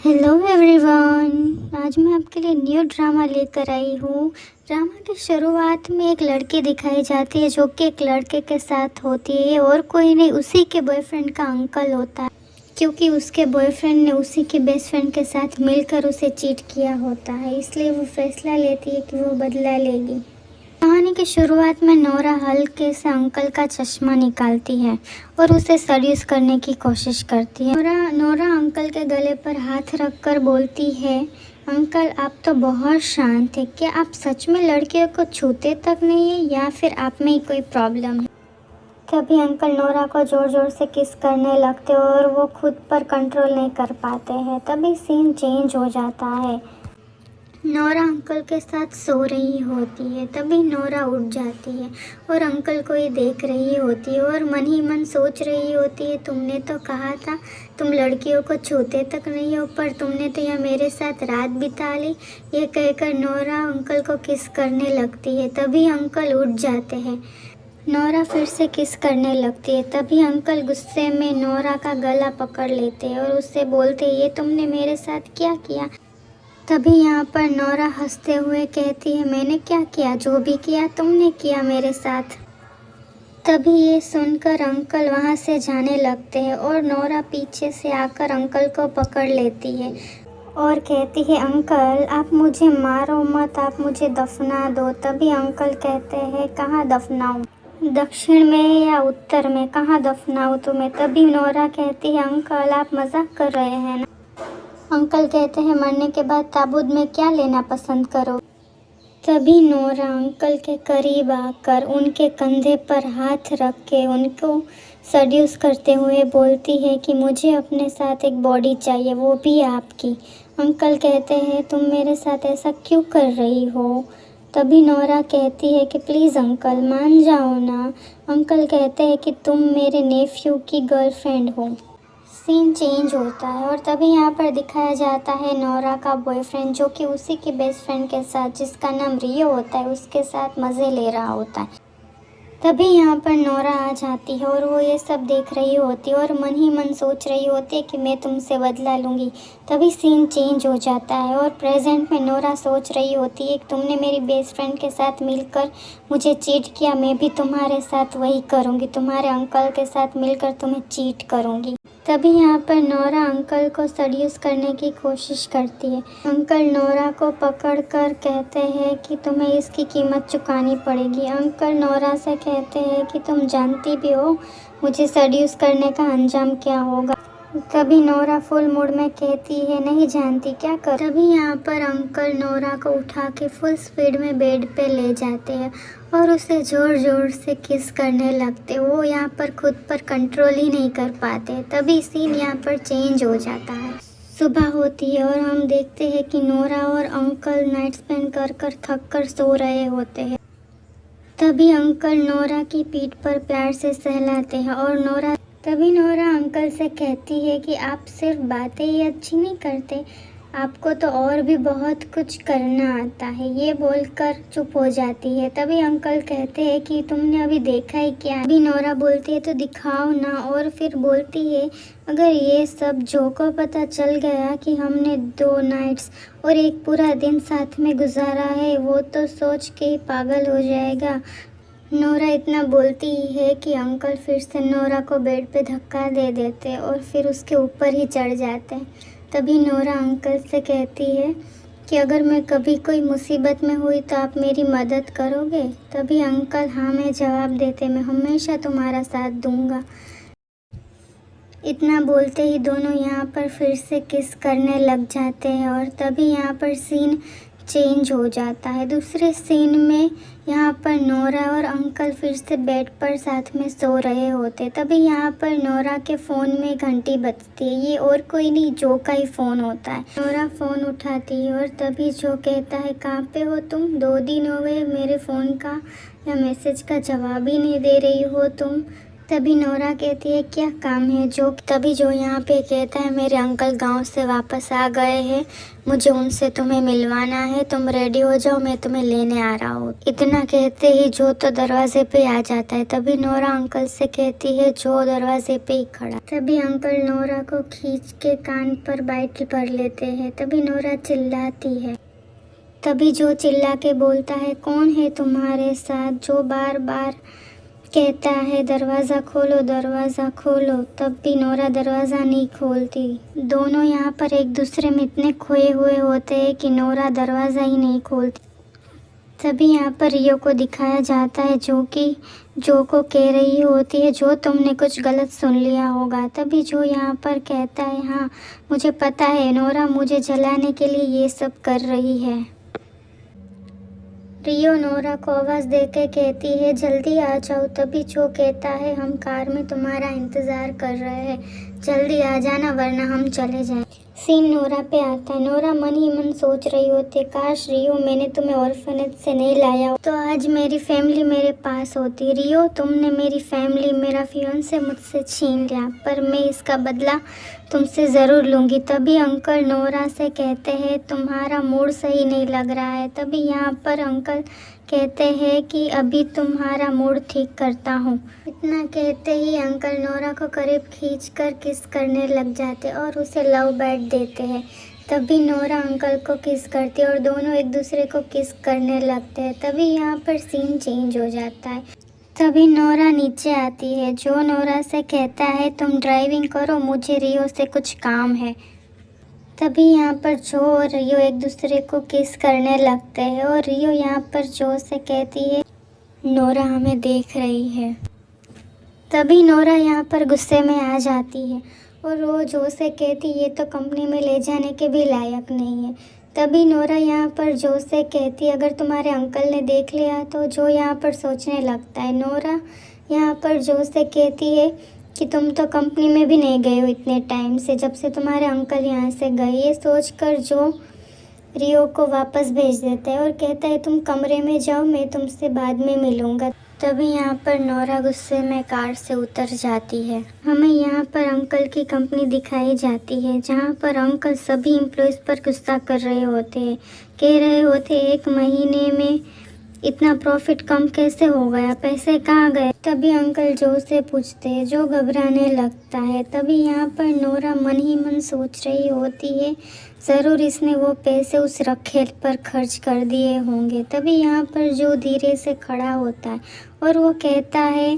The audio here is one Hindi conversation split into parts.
हेलो एवरीवन, आज मैं आपके लिए न्यू ड्रामा लेकर आई हूँ। ड्रामा की शुरुआत में एक लड़की दिखाई जाती है जो कि एक लड़के के साथ होती है और कोई नहीं, उसी के बॉयफ्रेंड का अंकल होता है, क्योंकि उसके बॉयफ्रेंड ने उसी के बेस्ट फ्रेंड के साथ मिलकर उसे चीट किया होता है। इसलिए वो फैसला लेती है कि वो बदला लेगी। कहानी की शुरुआत में नोरा हल्के से अंकल का चश्मा निकालती है और उसे सड्यूस करने की कोशिश करती है। नोरा अंकल के गले पर हाथ रखकर बोलती है, अंकल आप तो बहुत शांत है, क्या आप सच में लड़कियों को छूते तक नहीं है या फिर आप में ही कोई प्रॉब्लम है? तभी अंकल नोरा को जोर जोर से किस करने लगते और वो खुद पर कंट्रोल नहीं कर पाते हैं। तभी सीन चेंज हो जाता है। नोरा अंकल के साथ सो रही होती है। तभी नोरा उठ जाती है और अंकल को ही देख रही होती है और मन ही मन सोच रही होती है, तुमने तो कहा था तुम लड़कियों को छूते तक नहीं हो, पर तुमने तो यहाँ मेरे साथ रात बिता ली। ये कहकर नोरा अंकल को किस करने लगती है। तभी अंकल उठ जाते हैं। नोरा फिर से किस करने लगती है। तभी अंकल गुस्से में नोरा का गला पकड़ लेते हैं और उससे बोलते, ये तुमने मेरे साथ क्या किया? तभी यहाँ पर नोरा हंसते हुए कहती है, मैंने क्या किया? जो भी किया तुमने किया मेरे साथ। तभी ये सुनकर अंकल वहाँ से जाने लगते हैं और नोरा पीछे से आकर अंकल को पकड़ लेती है और कहती है, अंकल आप मुझे मारो मत, आप मुझे दफना दो। तभी अंकल कहते हैं, कहाँ दफनाऊँ? दक्षिण में या उत्तर में, कहाँ दफनाऊँ तुम्हें? तभी नोरा कहती है, अंकल आप मजाक कर रहे हैं ना? अंकल कहते हैं, मरने के बाद ताबूत में क्या लेना पसंद करो? तभी नोरा अंकल के करीब आकर उनके कंधे पर हाथ रख के उनको सड्यूस करते हुए बोलती है कि मुझे अपने साथ एक बॉडी चाहिए, वो भी आपकी। अंकल कहते हैं, तुम मेरे साथ ऐसा क्यों कर रही हो? तभी नोरा कहती है कि प्लीज़ अंकल मान जाओ ना। अंकल कहते हैं कि तुम मेरे नेफ्यू की गर्लफ्रेंड हो। सीन चेंज होता है और तभी यहाँ पर दिखाया जाता है नोरा का बॉयफ्रेंड, जो कि उसी के बेस्ट फ्रेंड के साथ, जिसका नाम रियो होता है, उसके साथ मज़े ले रहा होता है। तभी यहाँ पर नोरा आ जाती है और वो ये सब देख रही होती है और मन ही मन सोच रही होती है कि मैं तुमसे बदला लूँगी। तभी सीन चेंज हो जाता है और प्रेजेंट में नोरा सोच रही होती है कि तुमने मेरी बेस्ट फ्रेंड के साथ मिलकर मुझे चीट किया, मैं भी तुम्हारे साथ वही करूँगी, तुम्हारे अंकल के साथ मिलकर तुम्हें चीट करूँगी। तभी यहाँ पर नोरा अंकल को सड्यूस करने की कोशिश करती है। अंकल नोरा को पकड़कर कहते हैं कि तुम्हें इसकी कीमत चुकानी पड़ेगी। अंकल नोरा से कहते हैं कि तुम जानती भी हो मुझे सड्यूस करने का अंजाम क्या होगा। तभी नोरा फुल मूड में कहती है, नहीं जानती, क्या कर? तभी यहाँ पर अंकल नोरा को उठा के फुल स्पीड में बेड पे ले जाते हैं और उसे ज़ोर ज़ोर से किस करने लगते। वो यहाँ पर खुद पर कंट्रोल ही नहीं कर पाते। तभी सीन यहाँ पर चेंज हो जाता है। सुबह होती है और हम देखते हैं कि नोरा और अंकल नाइट स्पेंड कर कर थक कर सो रहे होते हैं। तभी अंकल नोरा की पीठ पर प्यार से सहलाते हैं और तभी नोरा अंकल से कहती है कि आप सिर्फ बातें ही अच्छी नहीं करते, आपको तो और भी बहुत कुछ करना आता है। ये बोलकर चुप हो जाती है। तभी अंकल कहते हैं कि तुमने अभी देखा है क्या? अभी नोरा बोलती है, तो दिखाओ ना। और फिर बोलती है, अगर ये सब जो को पता चल गया कि हमने 2 नाइट्स और एक पूरा दिन साथ में गुजारा है, वो तो सोच के ही पागल हो जाएगा। नोरा इतना बोलती ही है कि अंकल फिर से नोरा को बेड पे धक्का दे देते और फिर उसके ऊपर ही चढ़ जाते हैं। तभी नोरा अंकल से कहती है कि अगर मैं कभी कोई मुसीबत में हुई तो आप मेरी मदद करोगे? तभी अंकल हाँ में जवाब देते, मैं हमेशा तुम्हारा साथ दूंगा। इतना बोलते ही दोनों यहाँ पर फिर से किस करने लग जाते हैं और तभी यहाँ पर सीन चेंज हो जाता है। दूसरे सीन में यहाँ पर नोरा और अंकल फिर से बेड पर साथ में सो रहे होते। तभी यहाँ पर नोरा के फ़ोन में घंटी बजती है। ये और कोई नहीं, जो का ही फ़ोन होता है। नोरा फ़ोन उठाती है और तभी जो कहता है, कहाँ पे हो तुम? 2 दिन हो गए मेरे फ़ोन का या मैसेज का जवाब ही नहीं दे रही हो तुम। तभी नोरा कहती है क्या काम है जो। तभी जो यहाँ पे कहता है मेरे अंकल गांव से वापस आ गए हैं, मुझे उनसे तुम्हें मिलवाना है, तुम रेडी हो जाओ, मैं तुम्हें लेने आ रहा हूँ। इतना कहते ही जो तो दरवाजे पे आ जाता है। तभी नोरा अंकल से कहती है जो दरवाजे पे ही खड़ा। तभी अंकल नोरा को खींच के कान पर बाइट भर लेते हैं। तभी नोरा चिल्लाती है। तभी जो चिल्ला के बोलता है कौन है तुम्हारे साथ, जो बार बार कहता है दरवाज़ा खोलो दरवाज़ा खोलो। तब भी नोरा दरवाज़ा नहीं खोलती। दोनों यहाँ पर एक दूसरे में इतने खोए हुए होते हैं कि नोरा दरवाज़ा ही नहीं खोलती। तभी यहाँ पर रियो को दिखाया जाता है जो कि जो को कह रही होती है जो तुमने कुछ गलत सुन लिया होगा। तभी जो यहाँ पर कहता है हाँ मुझे पता है, नोरा मुझे जलाने के लिए ये सब कर रही है। रियो नोरा को आवाज़ देके कहती है जल्दी आ जाओ। तभी जो कहता है हम कार में तुम्हारा इंतज़ार कर रहे हैं, जल्दी आ जाना वरना हम चले जाएं। सीन नोरा पे आता है। नोरा मन ही मन सोच रही होती है काश रियो मैंने तुम्हें ऑर्फनेज से नहीं लाया तो आज मेरी फैमिली मेरे पास होती। रियो तुमने मेरी फैमिली मेरा फियांसे मुझसे छीन लिया, पर मैं इसका बदला तुमसे ज़रूर लूँगी। तभी अंकल नोरा से कहते हैं तुम्हारा मूड सही नहीं लग रहा है। तभी यहाँ पर अंकल कहते हैं कि अभी तुम्हारा मूड ठीक करता हूँ। इतना कहते ही अंकल नोरा को करीब खींचकर किस करने लग जाते और उसे लव बैट देते हैं। तभी नोरा अंकल को किस करती है और दोनों एक दूसरे को किस करने लगते हैं। तभी यहाँ पर सीन चेंज हो जाता है। तभी नोरा नीचे आती है। जो नोरा से कहता है तुम ड्राइविंग करो, मुझे रियो से कुछ काम है। तभी यहाँ पर जो और रियो एक दूसरे को किस करने लगते हैं और रियो यहाँ पर जो से कहती है नोरा हमें देख रही है। तभी नोरा यहाँ पर गुस्से में आ जाती है और वो जो से कहती ये तो कंपनी में ले जाने के भी लायक नहीं है। तभी नोरा यहाँ पर जो से कहती अगर तुम्हारे अंकल ने देख लिया तो। जो यहाँ पर सोचने लगता है। नोरा यहाँ पर जो से कहती है कि तुम तो कंपनी में भी नहीं गए हो इतने टाइम से, जब से तुम्हारे अंकल यहाँ से गए। ये सोचकर जो रियो को वापस भेज देता है और कहता है तुम कमरे में जाओ, मैं तुमसे बाद में मिलूँगा। तभी यहाँ पर नोरा गुस्से में कार से उतर जाती है। हमें यहाँ पर अंकल की कंपनी दिखाई जाती है जहाँ पर अंकल सभी एम्प्लॉयज़ पर गुस्सा कर रहे होते हैं। कह रहे होते एक महीने में इतना प्रॉफिट कम कैसे हो गया, पैसे कहाँ गए। तभी अंकल जो से पूछते हैं। जो घबराने लगता है। तभी यहाँ पर नोरा मन ही मन सोच रही होती है ज़रूर इसने वो पैसे उस रखेल पर खर्च कर दिए होंगे। तभी यहाँ पर जो धीरे से खड़ा होता है और वो कहता है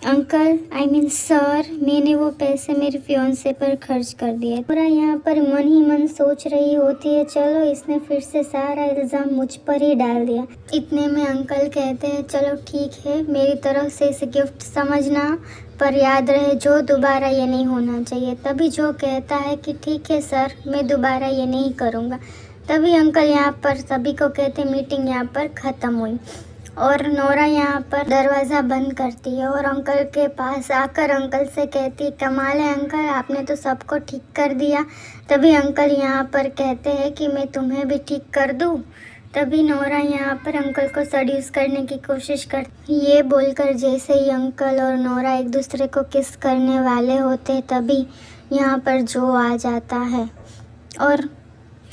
अंकल आई मीन सर, मैंने वो पैसे मेरे फियांसे पर खर्च कर दिए। पूरा यहाँ पर मन ही मन सोच रही होती है चलो इसने फिर से सारा इल्ज़ाम मुझ पर ही डाल दिया। इतने में अंकल कहते हैं चलो ठीक है, मेरी तरफ से इसे गिफ्ट समझना, पर याद रहे जो दोबारा ये नहीं होना चाहिए। तभी जो कहता है कि ठीक है सर, मैं दोबारा ये नहीं करूँगा। तभी अंकल यहाँ पर सभी को कहते मीटिंग यहाँ पर ख़त्म हुई और नोरा यहाँ पर दरवाज़ा बंद करती है और अंकल के पास आकर अंकल से कहती कमाल है अंकल, आपने तो सबको ठीक कर दिया। तभी अंकल यहाँ पर कहते हैं कि मैं तुम्हें भी ठीक कर दूँ। तभी नोरा यहाँ पर अंकल को सेड्यूस करने की कोशिश करती। ये बोलकर जैसे ही अंकल और नोरा एक दूसरे को किस करने वाले होते तभी यहाँ पर जो आ जाता है और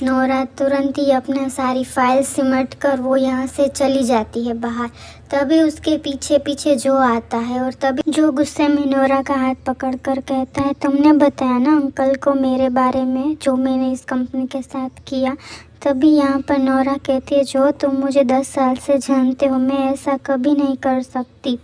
नोरा तुरंत ही अपना सारी फाइल सिमट कर वो यहाँ से चली जाती है बाहर। तभी उसके पीछे पीछे जो आता है और तभी जो गुस्से में नोरा का हाथ पकड़कर कहता है तुमने बताया ना अंकल को मेरे बारे में जो मैंने इस कंपनी के साथ किया। तभी यहाँ पर नोरा कहती है जो तुम मुझे 10 साल से जानते हो, मैं ऐसा कभी नहीं कर सकती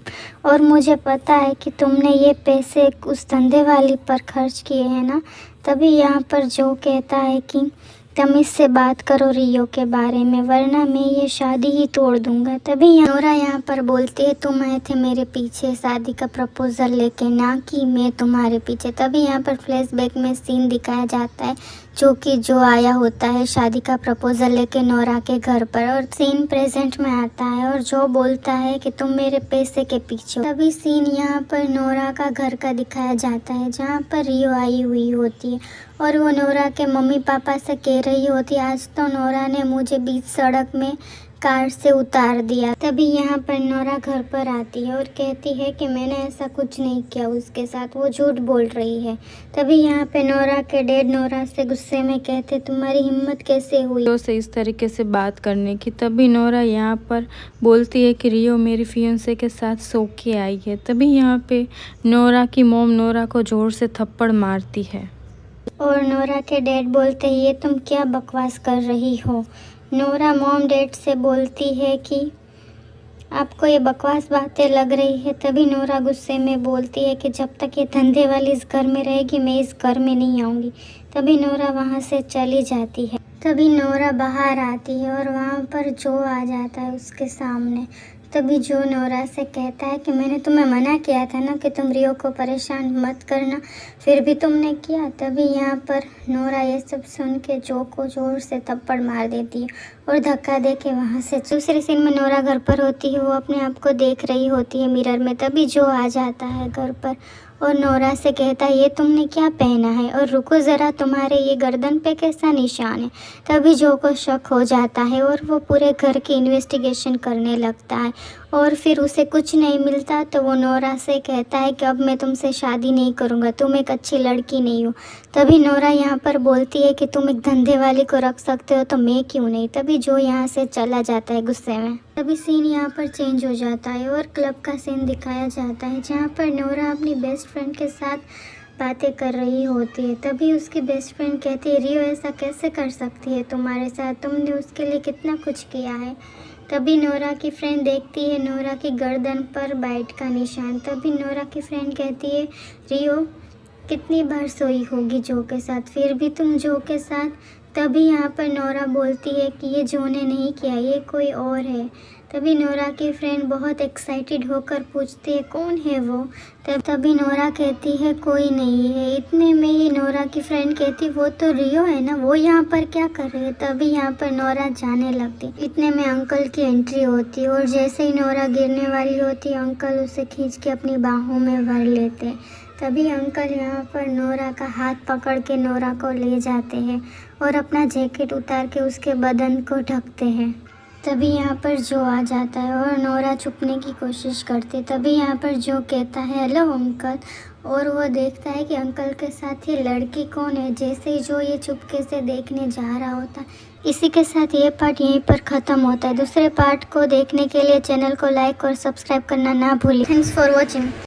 और मुझे पता है कि तुमने ये पैसे उस धंधे वाली पर खर्च किए हैं ना। तभी यहाँ पर जो कहता है कि तुम इससे बात करो रियो के बारे में वरना मैं ये शादी ही तोड़ दूंगा। तभी नोरा यहाँ पर बोलती है तुम आए थे मेरे पीछे शादी का प्रपोज़ल लेके, ना कि मैं तुम्हारे पीछे। तभी यहाँ पर फ्लैशबैक में सीन दिखाया जाता है जो आया होता है शादी का प्रपोज़ल लेके नोरा के घर पर और सीन प्रेजेंट में आता है और जो बोलता है कि तुम मेरे पैसे के पीछे हो। तभी सीन यहाँ पर नोरा का घर का दिखाया जाता है जहाँ पर रियो आई हुई होती है और वो नोरा के मम्मी पापा से कह रही होती आज तो नोरा ने मुझे बीच सड़क में कार से उतार दिया। तभी यहाँ पर नोरा घर पर आती है और कहती है कि मैंने ऐसा कुछ नहीं किया उसके साथ, वो झूठ बोल रही है। तभी यहाँ पे नोरा के डैड नोरा से गुस्से में कहते तुम्हारी हिम्मत कैसे हुई रियो से इस तरीके से बात करने की। तभी नोरा यहाँ पर बोलती है कि रियो मेरी फियांसे के साथ सो के आई है। तभी यहाँ पे नोरा की मॉम नोरा को जोर से थप्पड़ मारती है और नोरा के डैड बोलते ये तुम क्या बकवास कर रही हो। नोरा मॉम डैड से बोलती है कि आपको ये बकवास बातें लग रही है। तभी नोरा गुस्से में बोलती है कि जब तक ये धंधे वाली इस घर में रहेगी मैं इस घर में नहीं आऊँगी। तभी नोरा वहाँ से चली जाती है। तभी नोरा बाहर आती है और वहाँ पर जो आ जाता है उसके सामने। तभी जो नोरा से कहता है कि मैंने तुम्हें मना किया था ना कि तुम रियो को परेशान मत करना, फिर भी तुमने किया। तभी यहाँ पर नोरा ये सब सुन के जो को जोर से थप्पड़ मार देती है और धक्का दे के वहाँ से। दूसरे सीन में नोरा घर पर होती है, वो अपने आप को देख रही होती है मिरर में। तभी जो आ जाता है घर पर और नोरा से कहता है ये तुमने क्या पहना है और रुको ज़रा तुम्हारे ये गर्दन पे कैसा निशान है। तभी जो को शक हो जाता है और वो पूरे घर की इन्वेस्टिगेशन करने लगता है और फिर उसे कुछ नहीं मिलता तो वो नोरा से कहता है कि अब मैं तुमसे शादी नहीं करूँगा, तुम एक अच्छी लड़की नहीं हो। तभी नोरा यहाँ पर बोलती है कि तुम एक धंधे वाली को रख सकते हो तो मैं क्यों नहीं। तभी जो यहाँ से चला जाता है गुस्से में। तभी सीन यहाँ पर चेंज हो जाता है और क्लब का सीन दिखाया जाता है जहाँ पर नोरा अपनी बेस्ट फ्रेंड के साथ बातें कर रही होती है। तभी उसकी बेस्ट फ्रेंड कहती है रियो ऐसा कैसे कर सकती है तुम्हारे साथ, तुमने उसके लिए कितना कुछ किया है। तभी नोरा की फ्रेंड देखती है नोरा की गर्दन पर बाइट का निशान। तभी नोरा की फ्रेंड कहती है रियो कितनी बार सोई होगी जो के साथ, फिर भी तुम जो के साथ। तभी यहाँ पर नोरा बोलती है कि ये जो ने नहीं किया, ये कोई और है। तभी नोरा की फ्रेंड बहुत एक्साइटेड होकर पूछती है कौन है वो। तभी नोरा कहती है कोई नहीं है। इतने में ही नोरा की फ्रेंड कहती वो तो रियो है ना, वो यहाँ पर क्या कर रही है। तभी यहाँ पर नोरा जाने लगती। इतने में अंकल की एंट्री होती है और जैसे ही नोरा गिरने वाली होती है अंकल उसे खींच के अपनी बाहों में भर लेते हैं। तभी अंकल यहाँ पर नोरा का हाथ पकड़ के नोरा को ले जाते हैं और अपना जैकेट उतार के उसके बदन को ढकते हैं। तभी यहाँ पर जो आ जाता है और नोरा छुपने की कोशिश करती है। तभी यहाँ पर जो कहता है हेलो अंकल, और वो देखता है कि अंकल के साथ ये लड़की कौन है। जैसे ही जो ये चुपके से देखने जा रहा होता है। इसी के साथ ये पार्ट यहीं पर ख़त्म होता है। दूसरे पार्ट को देखने के लिए चैनल को लाइक और सब्सक्राइब करना ना भूलिए। Thanks for watching.